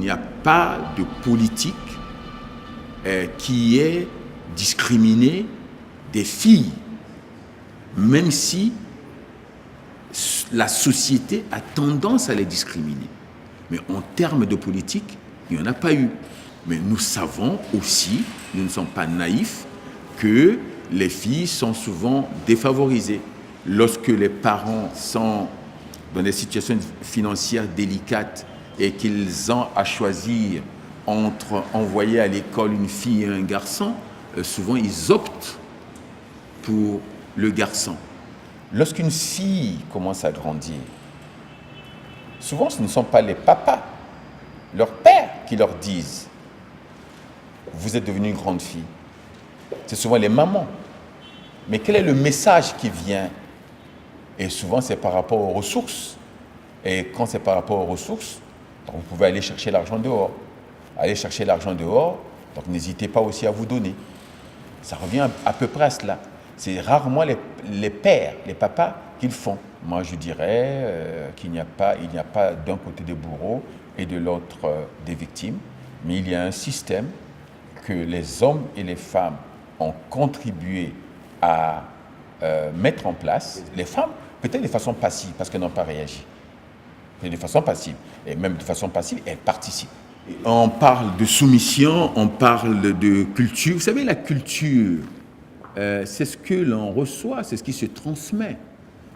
n'y a pas de politique qui ait discriminé des filles, même si la société a tendance à les discriminer. Mais en termes de politique, il n'y en a pas eu. Mais nous savons aussi, nous ne sommes pas naïfs, que les filles sont souvent défavorisées. Lorsque les parents sont dans des situations financières délicates et qu'ils ont à choisir entre envoyer à l'école une fille et un garçon, souvent ils optent pour le garçon. Lorsqu'une fille commence à grandir, souvent ce ne sont pas les papas, leurs pères qui leur disent « Vous êtes devenue une grande fille ». C'est souvent les mamans. Mais quel est le message qui vient? Et souvent c'est par rapport aux ressources. Et quand c'est par rapport aux ressources, donc vous pouvez aller chercher l'argent dehors. Aller chercher l'argent dehors, donc n'hésitez pas aussi à vous donner. Ça revient à peu près à cela. C'est rarement les pères, les papas qui le font. Moi, je dirais qu'il n'y a pas d'un côté des bourreaux et de l'autre des victimes, mais il y a un système que les hommes et les femmes ont contribué à mettre en place. Les femmes, peut-être de façon passive, parce qu'elles n'ont pas réagi. Mais de façon passive. Et même de façon passive, elles participent. On parle de soumission, on parle de culture. Vous savez, la culture, c'est ce que l'on reçoit, c'est ce qui se transmet.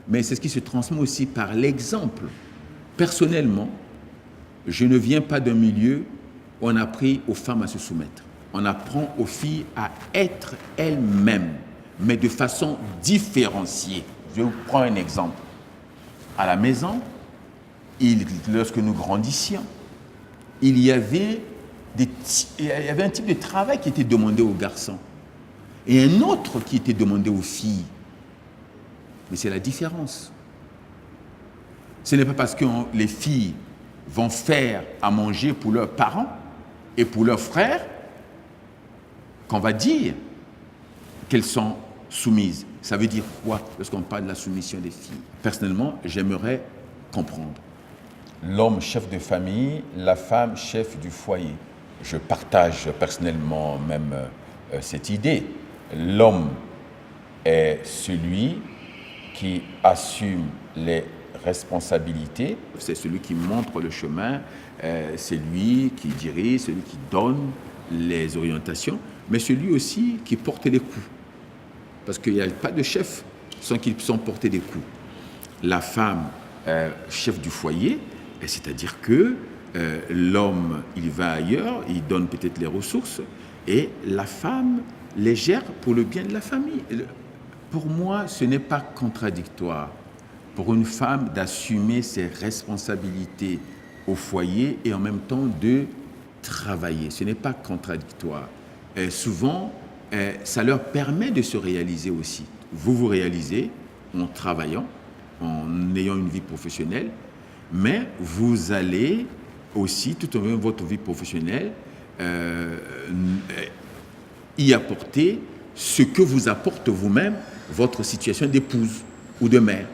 Mais c'est ce qui se transmet aussi par l'exemple. Personnellement, je ne viens pas d'un milieu où on a appris aux femmes à se soumettre. On apprend aux filles à être elles-mêmes, mais de façon différenciée. Je vous prends un exemple. À la maison, lorsque nous grandissions, il y avait un type de travail qui était demandé aux garçons et un autre qui était demandé aux filles. Mais c'est la différence. Ce n'est pas parce que les filles vont faire à manger pour leurs parents et pour leurs frères qu'on va dire qu'elles sont soumises. Ça veut dire quoi lorsqu'on parle de la soumission des filles? Personnellement, j'aimerais comprendre. L'homme chef de famille, la femme chef du foyer. Je partage personnellement même cette idée. L'homme est celui qui assume les responsabilités. C'est celui qui montre le chemin, c'est lui qui dirige, celui qui donne les orientations, mais celui aussi qui porte les coups. Parce qu'il n'y a pas de chef sans qu'ils puissent porter des coups. La femme, chef du foyer, c'est-à-dire que l'homme, il va ailleurs, il donne peut-être les ressources, et la femme les gère pour le bien de la famille. Pour moi, ce n'est pas contradictoire pour une femme d'assumer ses responsabilités au foyer et en même temps de travailler. Ce n'est pas contradictoire. Souvent, ça leur permet de se réaliser aussi. Vous vous réalisez en travaillant, en ayant une vie professionnelle, mais vous allez aussi, tout au long de votre vie professionnelle, y apporter ce que vous apporte vous-même votre situation d'épouse ou de mère.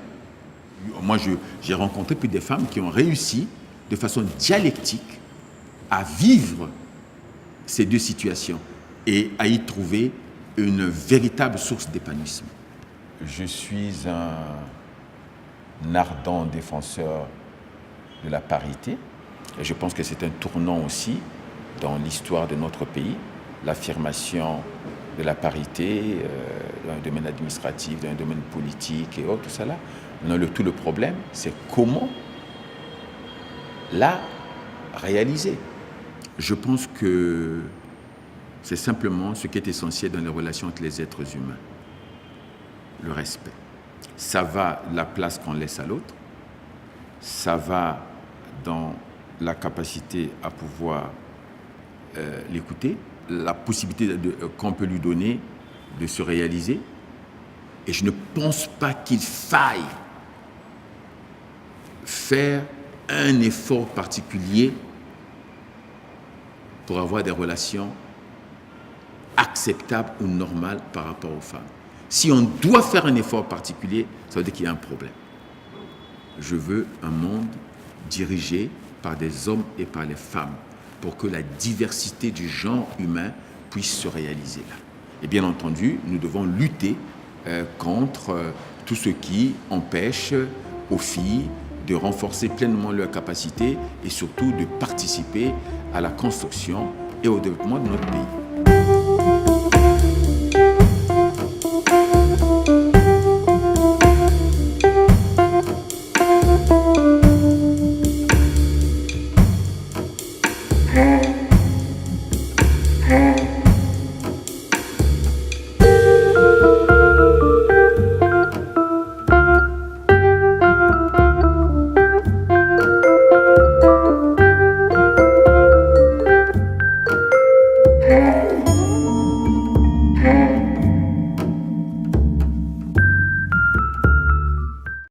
Moi, j'ai rencontré plus de femmes qui ont réussi de façon dialectique à vivre ces deux situations et à y trouver une véritable source d'épanouissement. Je suis un ardent défenseur de la parité. Et je pense que c'est un tournant aussi dans l'histoire de notre pays, l'affirmation de la parité dans un domaine administratif, dans un domaine politique et autres, tout ça là. Maintenant, tout le problème, c'est comment la réaliser. Je pense que c'est simplement ce qui est essentiel dans les relations entre les êtres humains. Le respect. Ça va la place qu'on laisse à l'autre. Ça va dans la capacité à pouvoir l'écouter, la possibilité qu'on peut lui donner de se réaliser. Et je ne pense pas qu'il faille faire un effort particulier pour avoir des relations acceptables ou normales par rapport aux femmes. Si on doit faire un effort particulier, ça veut dire qu'il y a un problème. Je veux un monde dirigé par des hommes et par les femmes pour que la diversité du genre humain puisse se réaliser là. Et bien entendu, nous devons lutter contre tout ce qui empêche aux filles de renforcer pleinement leurs capacités et surtout de participer à la construction et au développement de notre pays.